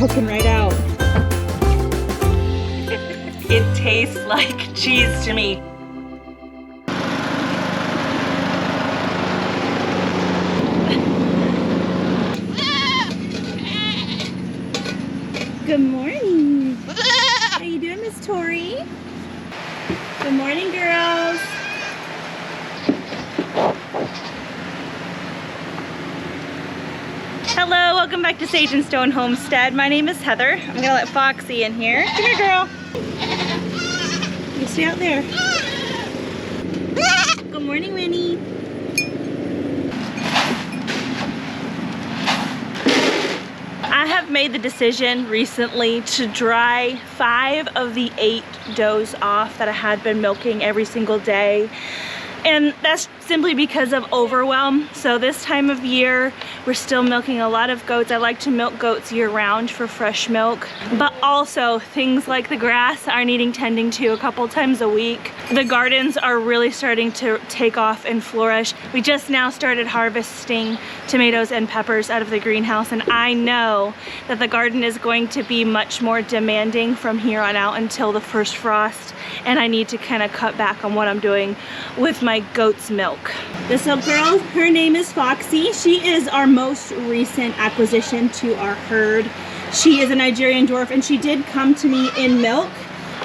poking right out. It tastes like cheese to me. Good morning. How you doing, Miss Tori? Good morning, girls. Hello, welcome back to Sage and Stone Homestead. My name is Heather. I'm gonna let Foxy in here. Come here, girl. You stay out there. Good morning, Winnie. I have made the decision recently to dry 5 of the 8 does off that I had been milking every single day. And that's simply because of overwhelm. So this time of year, we're still milking a lot of goats. I like to milk goats year round for fresh milk, but also things like the grass are needing tending to a couple times a week. The gardens are really starting to take off and flourish. We just now started harvesting tomatoes and peppers out of the greenhouse, and I know that the garden is going to be much more demanding from here on out until the first frost, and I need to kind of cut back on what I'm doing with my goat's milk. This little girl, her name is Foxy. She is our most recent acquisition to our herd. She is a Nigerian dwarf, and she did come to me in milk.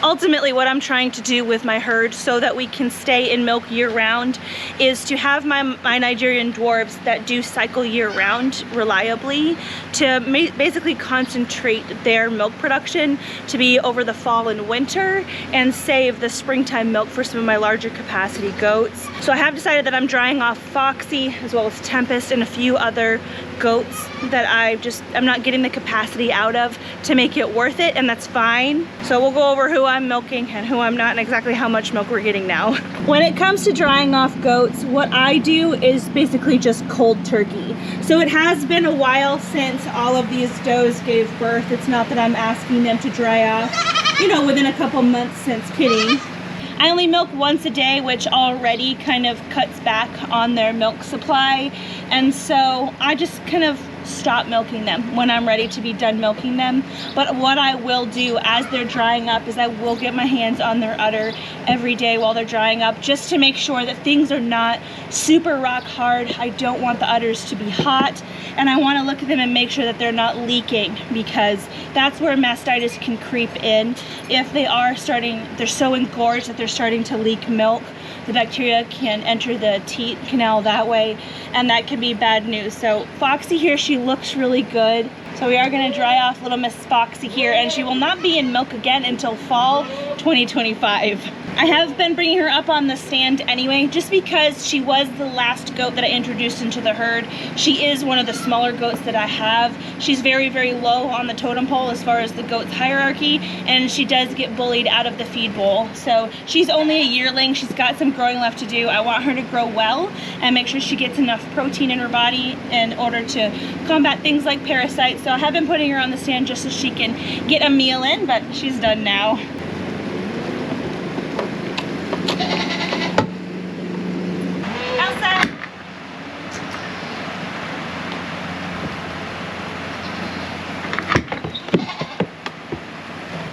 Ultimately, what I'm trying to do with my herd so that we can stay in milk year-round is to have my Nigerian dwarves that do cycle year-round reliably to basically concentrate their milk production to be over the fall and winter and save the springtime milk for some of my larger capacity goats. So I have decided that I'm drying off Foxy as well as Tempest and a few other goats that I'm not getting the capacity out of to make it worth it, and that's fine. So we'll go over who I'm milking and who I'm not and exactly how much milk we're getting now. When it comes to drying off goats, what I do is basically just cold turkey. So it has been a while since all of these does gave birth. It's not that I'm asking them to dry off, you know, within a couple months since kidding. I only milk once a day, which already kind of cuts back on their milk supply. And so I just kind of stop milking them when I'm ready to be done milking them. But what I will do as they're drying up is I will get my hands on their udder every day while they're drying up, just to make sure that things are not super rock hard. I don't want the udders to be hot, and I want to look at them and make sure that they're not leaking, because that's where mastitis can creep in. If they're so engorged that they're starting to leak milk, the bacteria can enter the teat canal that way, and that can be bad news. So Foxy here, she looks really good. So we are going to dry off little Miss Foxy here, and she will not be in milk again until fall 2025. I have been bringing her up on the stand anyway, just because she was the last goat that I introduced into the herd. She is one of the smaller goats that I have. She's very, very low on the totem pole as far as the goats hierarchy, and she does get bullied out of the feed bowl. So she's only a yearling. She's got some growing left to do. I want her to grow well and make sure she gets enough protein in her body in order to combat things like parasites. So I have been putting her on the stand just so she can get a meal in, but she's done now.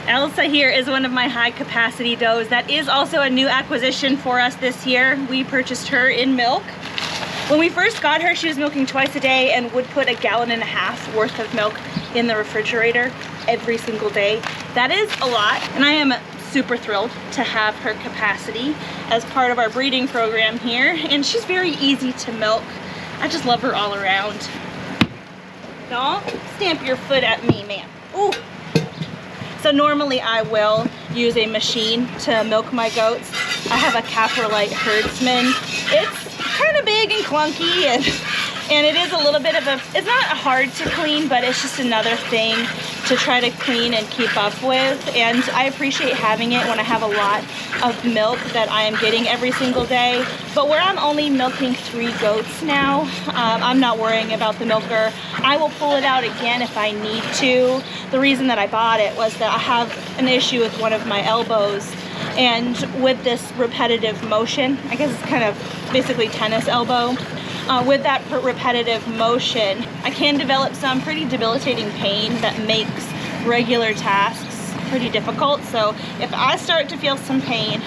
Elsa here is one of my high capacity does. That is also a new acquisition for us this year. We purchased her in milk. When we first got her, she was milking twice a day and would put 1.5 gallons worth of milk in the refrigerator every single day. That is a lot, and I am super thrilled to have her capacity as part of our breeding program here, and she's very easy to milk. I just love her all around. Don't stamp your foot at me, man. Ooh. So normally I will use a machine to milk my goats. I have a Caprolite Herdsman. It's kind of big and clunky, and it is a little bit of it's not hard to clean, but it's just another thing to try to clean and keep up with. And I appreciate having it when I have a lot of milk that I am getting every single day. But where I'm only milking 3 goats now, I'm not worrying about the milker. I will pull it out again if I need to. The reason that I bought it was that I have an issue with one of my elbows, and with this repetitive motion, I guess it's kind of basically tennis elbow, with that repetitive motion, I can develop some pretty debilitating pain that makes regular tasks pretty difficult. So if I start to feel some pain,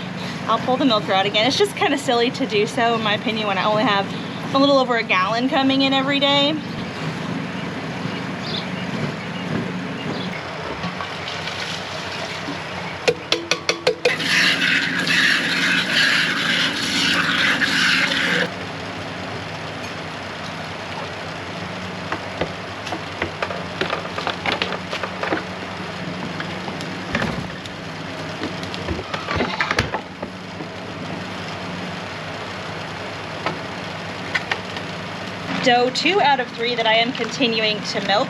I'll pull the milker out again. It's just kind of silly to do so, in my opinion, when I only have a little over a gallon coming in every day. Doe 2 out of 3 that I am continuing to milk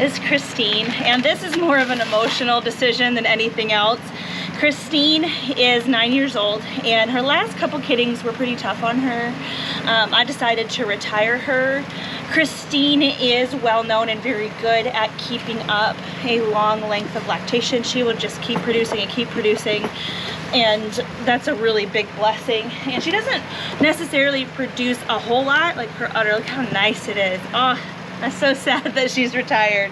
is Christine, and this is more of an emotional decision than anything else. Christine is 9 years old, and her last couple kiddings were pretty tough on her. I decided to retire her. Christine is well known and very good at keeping up a long length of lactation. She will just keep producing and keep producing, and that's a really big blessing. And she doesn't necessarily produce a whole lot, like her udder. Look how nice it is. Oh, I'm so sad that she's retired.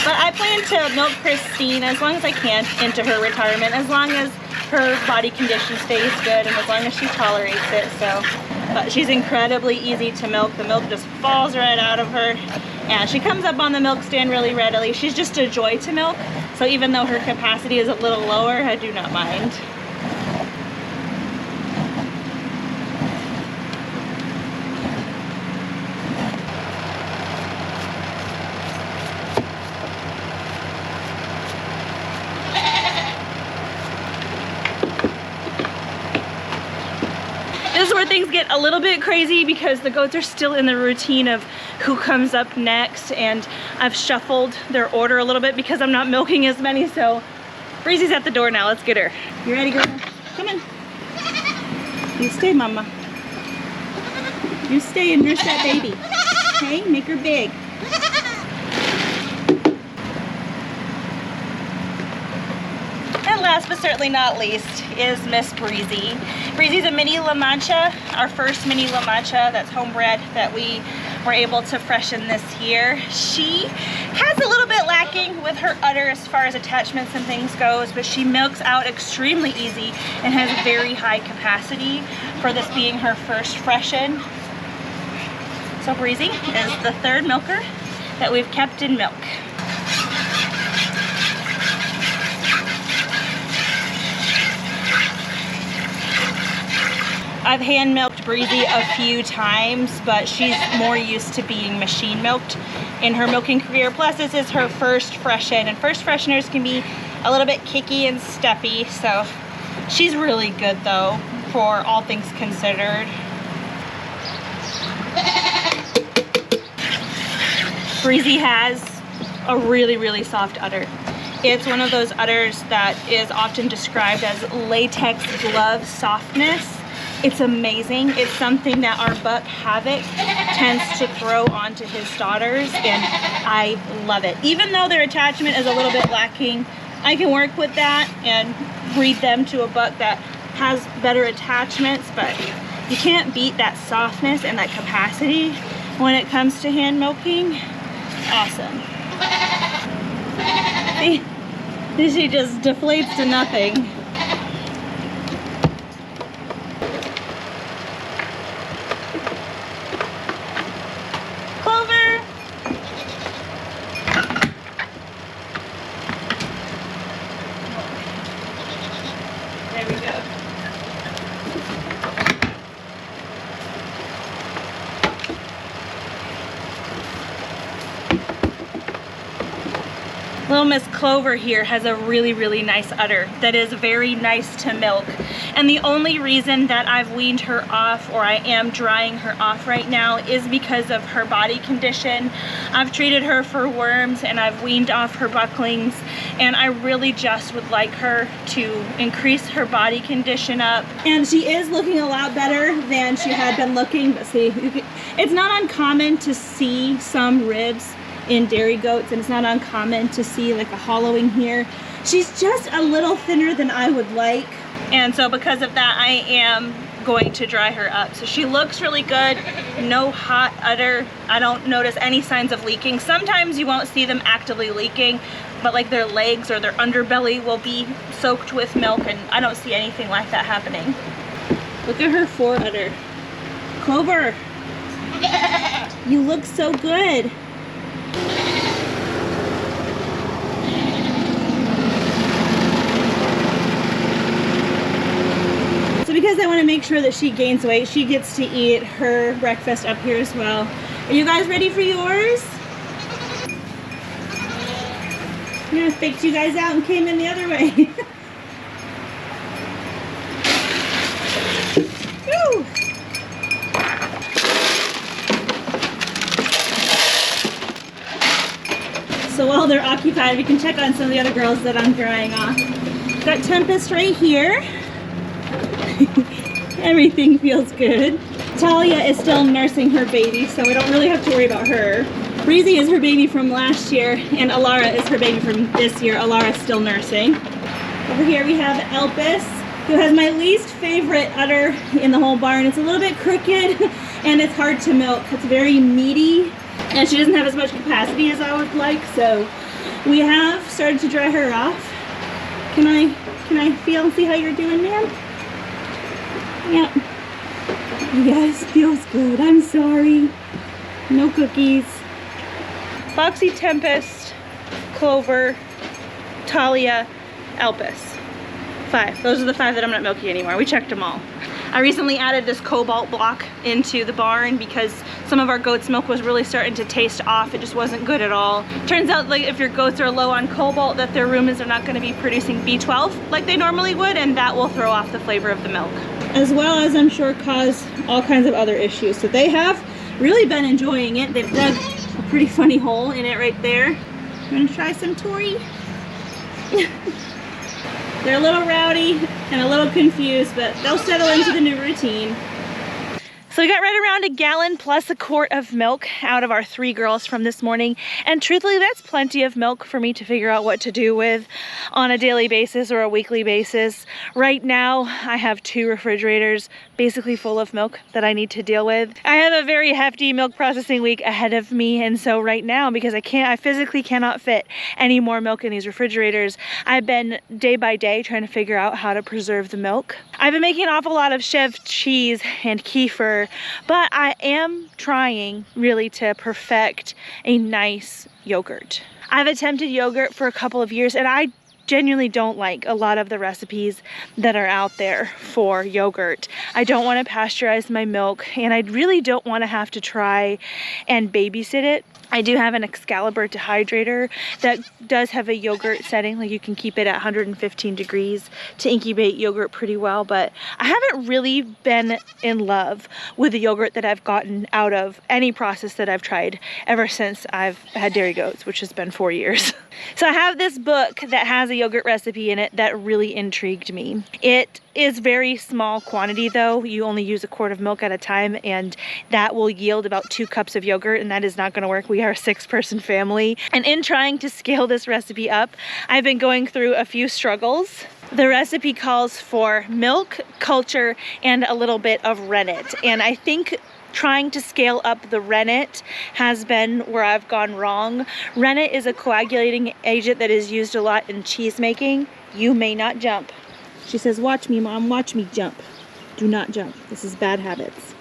But I plan to milk Christine as long as I can into her retirement, as long as her body condition stays good and as long as she tolerates it. So, but she's incredibly easy to milk. The milk just falls right out of her, and she comes up on the milk stand really readily. She's just a joy to milk. So even though her capacity is a little lower, I do not mind. This is where things get a little bit crazy because the goats are still in the routine of who comes up next, and I've shuffled their order a little bit because I'm not milking as many. So Breezy's at the door now. Let's get her. You ready, girl? Come on. You stay, mama. You stay and nurse that baby. Okay, make her big. And last but certainly not least is Miss Breezy. Breezy's a mini La Mancha, our first mini La Mancha that's homebred that we were able to freshen this year. She has a little bit lacking with her udder as far as attachments and things goes, but she milks out extremely easy and has very high capacity for this being her first freshen. So Breezy is the third milker that we've kept in milk. I've hand milked Breezy a few times, but she's more used to being machine milked in her milking career. Plus this is her first freshen, and first fresheners can be a little bit kicky and steppy, so she's really good though for all things considered. Breezy has a really soft udder. It's one of those udders that is often described as latex glove softness. It's amazing. It's something that our buck Havoc tends to throw onto his daughters, and I love it. Even though their attachment is a little bit lacking, I can work with that and breed them to a buck that has better attachments, but you can't beat that softness and that capacity when it comes to hand milking. Awesome. See, she just deflates to nothing. Little Miss Clover here has a really nice udder that is very nice to milk. And the only reason that I've weaned her off, or I am drying her off right now, is because of her body condition. I've treated her for worms and I've weaned off her bucklings, and I really just would like her to increase her body condition up. And she is looking a lot better than she had been looking, but see, it's not uncommon to see some ribs in dairy goats, and it's not uncommon to see like a hollowing here. She's just a little thinner than I would like, and so because of that I am going to dry her up. So she looks really good, no hot udder. I don't notice any signs of leaking. Sometimes you won't see them actively leaking, but like their legs or their underbelly will be soaked with milk, and I don't see anything like that happening. Look at her fore udder. Clover, you look so good. Because I want to make sure that she gains weight, she gets to eat her breakfast up here as well. Are you guys ready for yours? I'm gonna faked you guys out and came in the other way. Woo! So while they're occupied, we can check on some of the other girls that I'm drying off. Got Tempest right here. Everything feels good. Talia is still nursing her baby, so we don't really have to worry about her. Breezy is her baby from last year, and Alara is her baby from this year. Alara's still nursing. Over here we have Elpis, who has my least favorite udder in the whole barn. It's a little bit crooked, and it's hard to milk. It's very meaty, and she doesn't have as much capacity as I would like, so we have started to dry her off. Can I feel and see how you're doing, ma'am? Yep. Yes, feels good. I'm sorry. No cookies. Foxy, Tempest, Clover, Talia, Elpis. 5. Those are the 5 that I'm not milking anymore. We checked them all. I recently added this cobalt block into the barn because some of our goat's milk was really starting to taste off. It just wasn't good at all. Turns out, like, if your goats are low on cobalt, that their rumens are not going to be producing B12 like they normally would, and that will throw off the flavor of the milk. As well as, I'm sure, cause all kinds of other issues. So they have really been enjoying it. They've dug a pretty funny hole in it right there. You want to try some, Tori? They're a little rowdy and a little confused, but they'll settle into the new routine. So we got right around a gallon plus a quart of milk out of our 3 girls from this morning. And truthfully, that's plenty of milk for me to figure out what to do with on a daily basis or a weekly basis. Right now, I have 2 refrigerators basically full of milk that I need to deal with. I have a very hefty milk processing week ahead of me. And so right now, because I physically cannot fit any more milk in these refrigerators, I've been day by day trying to figure out how to preserve the milk. I've been making an awful lot of Chev cheese and kefir, but I am trying really to perfect a nice yogurt. I've attempted yogurt for a couple of years, and I genuinely don't like a lot of the recipes that are out there for yogurt. I don't want to pasteurize my milk, and I really don't want to have to try and babysit it. I do have an Excalibur dehydrator that does have a yogurt setting, like you can keep it at 115 degrees to incubate yogurt pretty well, but I haven't really been in love with the yogurt that I've gotten out of any process that I've tried ever since I've had dairy goats, which has been 4 years. So I have this book that has a yogurt recipe in it that really intrigued me. It is very small quantity though. You only use a quart of milk at a time, and that will yield about 2 cups of yogurt, and that is not going to work. We are a 6-person family, and in trying to scale this recipe up, I've been going through a few struggles. The recipe calls for milk, culture, and a little bit of rennet, and I think trying to scale up the rennet has been where I've gone wrong. Rennet is a coagulating agent that is used a lot in cheese making. You may not jump. She says, "Watch me, Mom, watch me jump." Do not jump. This is bad habits.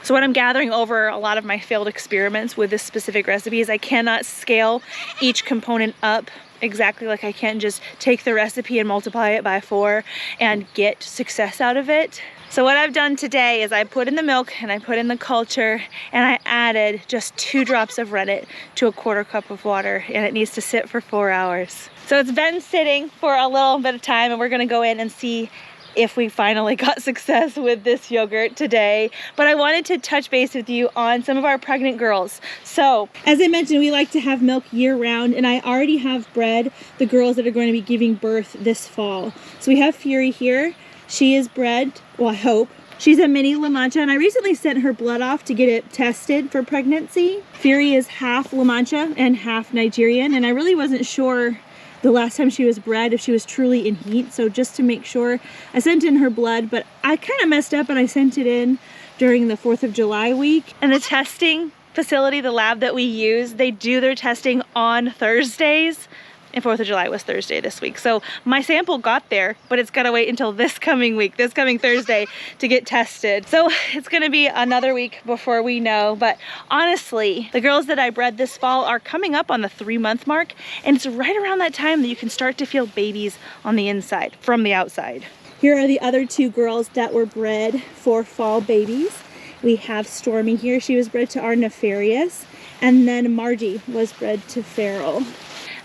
So what I'm gathering over a lot of my failed experiments with this specific recipe is I cannot scale each component up exactly like I can just take the recipe and multiply it by 4 and get success out of it. So what I've done today is I put in the milk and I put in the culture, and I added just 2 drops of rennet to a 1/4 cup of water, and it needs to sit for 4 hours. So it's been sitting for a little bit of time, and we're gonna go in and see if we finally got success with this yogurt today. But I wanted to touch base with you on some of our pregnant girls. So as I mentioned, we like to have milk year round, and I already have bred the girls that are going to be giving birth this fall. So we have Fury here. She is bred, well, I hope. She's a mini La Mancha, and I recently sent her blood off to get it tested for pregnancy. Fury is half La Mancha and half Nigerian, and I really wasn't sure the last time she was bred, if she was truly in heat. So just to make sure, I sent in her blood, but I kind of messed up and I sent it in during the 4th of July week. And the testing facility, the lab that we use, they do their testing on Thursdays. And 4th of July was Thursday this week. So my sample got there, but it's gotta wait until this coming week, this coming Thursday, to get tested. So it's gonna be another week before we know. But honestly, the girls that I bred this fall are coming up on the 3-month mark. And it's right around that time that you can start to feel babies on the inside, from the outside. Here are the other 2 girls that were bred for fall babies. We have Stormy here. She was bred to our Nefarious. And then Margie was bred to Feral.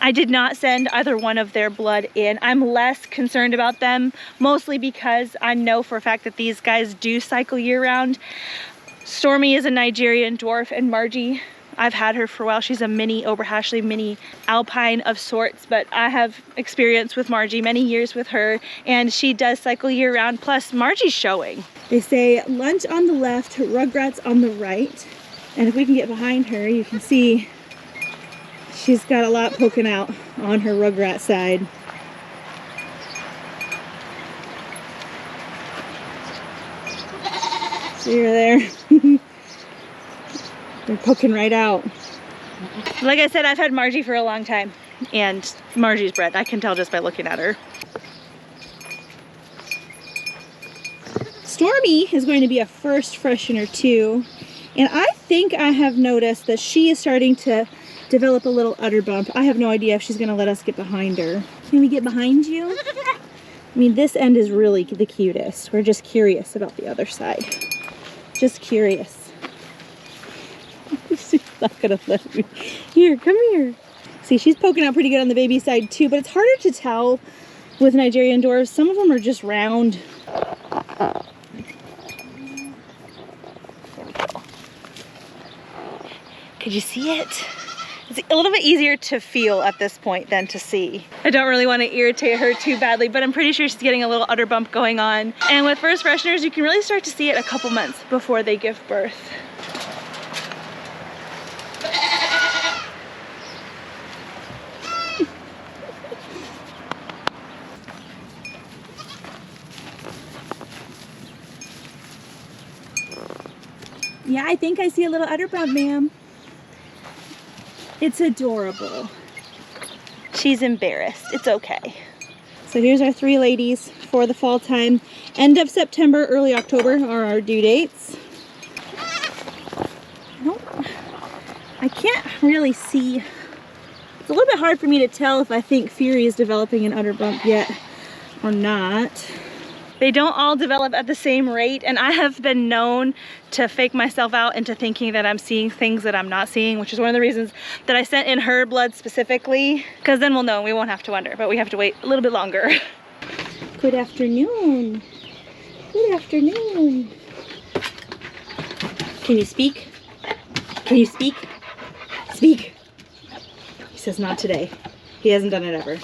I did not send either one of their blood in. I'm less concerned about them, mostly because I know for a fact that these guys do cycle year round. Stormy is a Nigerian dwarf, and Margie, I've had her for a while. She's a mini Oberhashley, mini Alpine of sorts, but I have experience with Margie, many years with her, and she does cycle year round, plus Margie's showing. They say lunch on the left, rugrats on the right, and if we can get behind her, you can see she's got a lot poking out on her rugrat side. See her there? They're poking right out. Like I said, I've had Margie for a long time, and Margie's bred. I can tell just by looking at her. Stormy is going to be a first freshener too, and I think I have noticed that she is starting to develop a little udder bump. I have no idea if she's gonna let us get behind her. Can we get behind you? I mean, this end is really the cutest. We're just curious about the other side. Just curious. She's not gonna let me. Here, come here. See, she's poking out pretty good on the baby side too, but it's harder to tell with Nigerian dwarves. Some of them are just round. There we go. Could you see it? It's a little bit easier to feel at this point than to see. I don't really want to irritate her too badly, but I'm pretty sure she's getting a little udder bump going on. And with first fresheners, you can really start to see it a couple months before they give birth. Yeah, I think I see a little udder bump, ma'am. It's adorable. She's embarrassed. It's okay. So here's our 3 ladies for the fall time. End of September, early October are our due dates. I can't really see. It's a little bit hard for me to tell if I think Fury is developing an udder bump yet or not. They don't all develop at the same rate, and I have been known to fake myself out into thinking that I'm seeing things that I'm not seeing, which is one of the reasons that I sent in her blood specifically, because then we'll know and we won't have to wonder, but we have to wait a little bit longer. Good afternoon. Good afternoon. Can you speak? Can you speak? Speak. He says not today. He hasn't done it ever.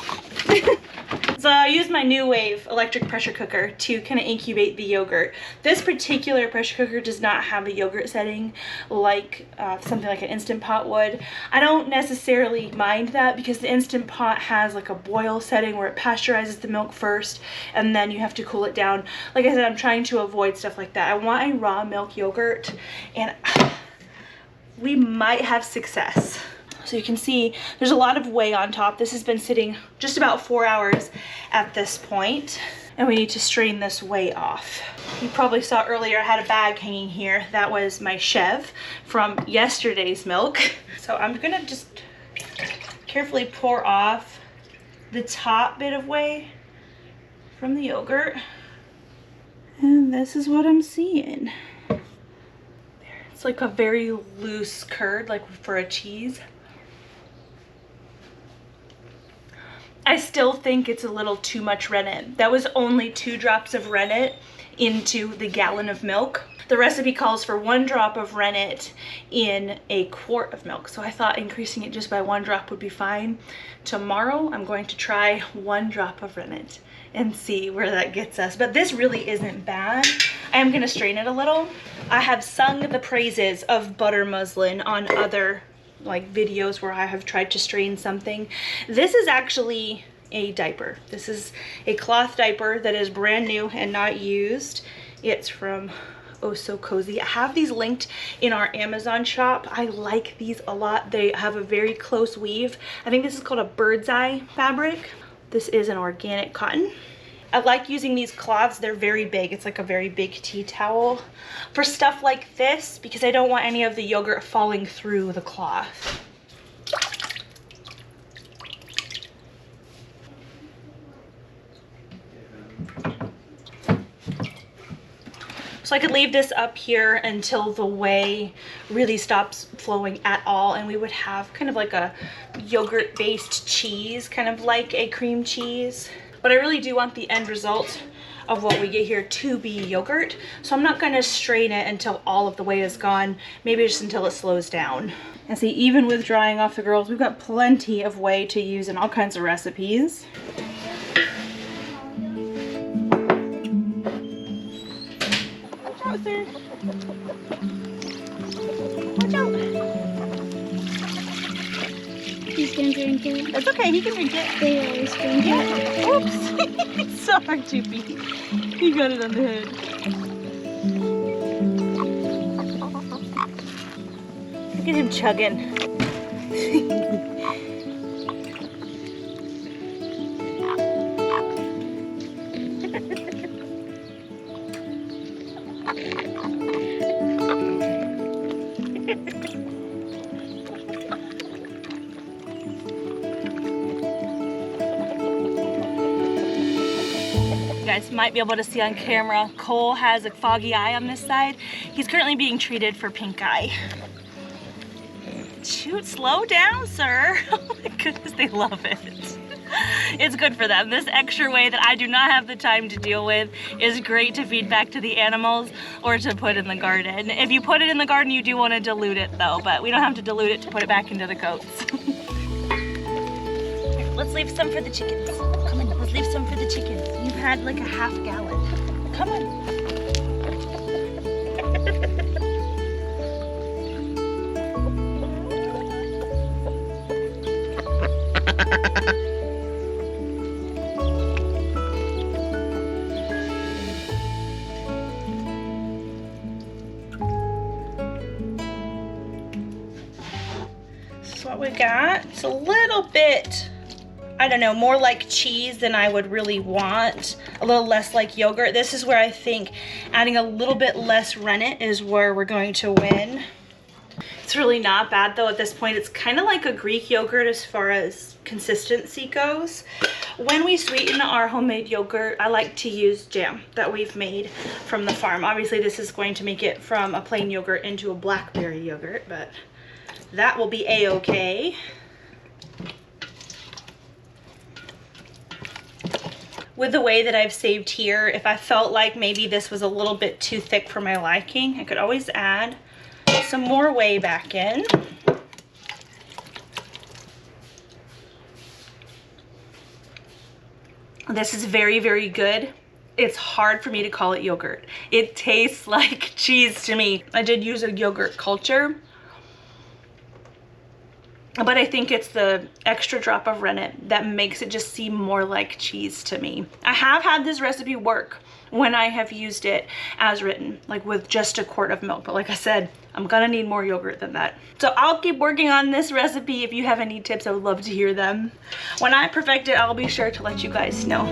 So I use my New Wave electric pressure cooker to kind of incubate the yogurt. This particular pressure cooker does not have a yogurt setting like something like an Instant Pot would. I don't necessarily mind that because the Instant Pot has like a boil setting where it pasteurizes the milk first and then you have to cool it down. Like I said, I'm trying to avoid stuff like that. I want a raw milk yogurt, and we might have success. So you can see there's a lot of whey on top. This has been sitting just about 4 hours at this point, and we need to strain this whey off. You probably saw earlier I had a bag hanging here. That was my Chev from yesterday's milk. So I'm gonna just carefully pour off the top bit of whey from the yogurt. And this is what I'm seeing. There. It's like a very loose curd, like for a cheese. I still think it's a little too much rennet. That was only 2 drops of rennet into the gallon of milk. The recipe calls for 1 drop of rennet in a quart of milk. So I thought increasing it just by 1 drop would be fine. Tomorrow, I'm going to try 1 drop of rennet and see where that gets us. But this really isn't bad. I am gonna strain it a little. I have sung the praises of butter muslin on other like videos where I have tried to strain something. This is actually a diaper. This is a cloth diaper that is brand new and not used. It's from Oh So Cozy. I have these linked in our Amazon shop. I like these a lot. They have a very close weave. I think this is called a bird's eye fabric. This is an organic cotton. I like using these cloths. They're very big. It's like a very big tea towel for stuff like this because I don't want any of the yogurt falling through the cloth. So I could leave this up here until the whey really stops flowing at all, and we would have kind of like a yogurt based cheese, kind of like a cream cheese. But I really do want the end result of what we get here to be yogurt. So I'm not gonna strain it until all of the whey is gone, maybe just until it slows down. And see, even with drying off the girls, we've got plenty of whey to use in all kinds of recipes. Watch out, sir. Watch out. He's gonna drink it. That's okay, he can drink it. They always drink it. Oops. Sorry, Chippy. He got it on the head. Look at him chugging. You guys might be able to see on camera, Cole has a foggy eye on this side. He's currently being treated for pink eye. Shoot, slow down, sir. Oh my goodness, they love it. It's good for them. This extra whey that I do not have the time to deal with is great to feed back to the animals or to put in the garden. If you put it in the garden, you do want to dilute it though, but we don't have to dilute it to put it back into the goats. Here, let's leave some for the chickens. Come on, let's leave some for the chickens. You've had like a half gallon. Come on. What we got. It's a little bit, I don't know, more like cheese than I would really want. A little less like yogurt. This is where I think adding a little bit less rennet is where we're going to win. It's really not bad though at this point. It's kind of like a Greek yogurt as far as consistency goes. When we sweeten our homemade yogurt, I like to use jam that we've made from the farm. Obviously this is going to make it from a plain yogurt into a blackberry yogurt, but that will be a-okay. With the whey that I've saved here, if I felt like maybe this was a little bit too thick for my liking, I could always add some more whey back in. This is very, very good. It's hard for me to call it yogurt. It tastes like cheese to me. I did use a yogurt culture, but I think it's the extra drop of rennet that makes it just seem more like cheese to me. I have had this recipe work when I have used it as written, like with just a quart of milk. But like I said, I'm gonna need more yogurt than that. So I'll keep working on this recipe. If you have any tips, I would love to hear them. When I perfect it, I'll be sure to let you guys know.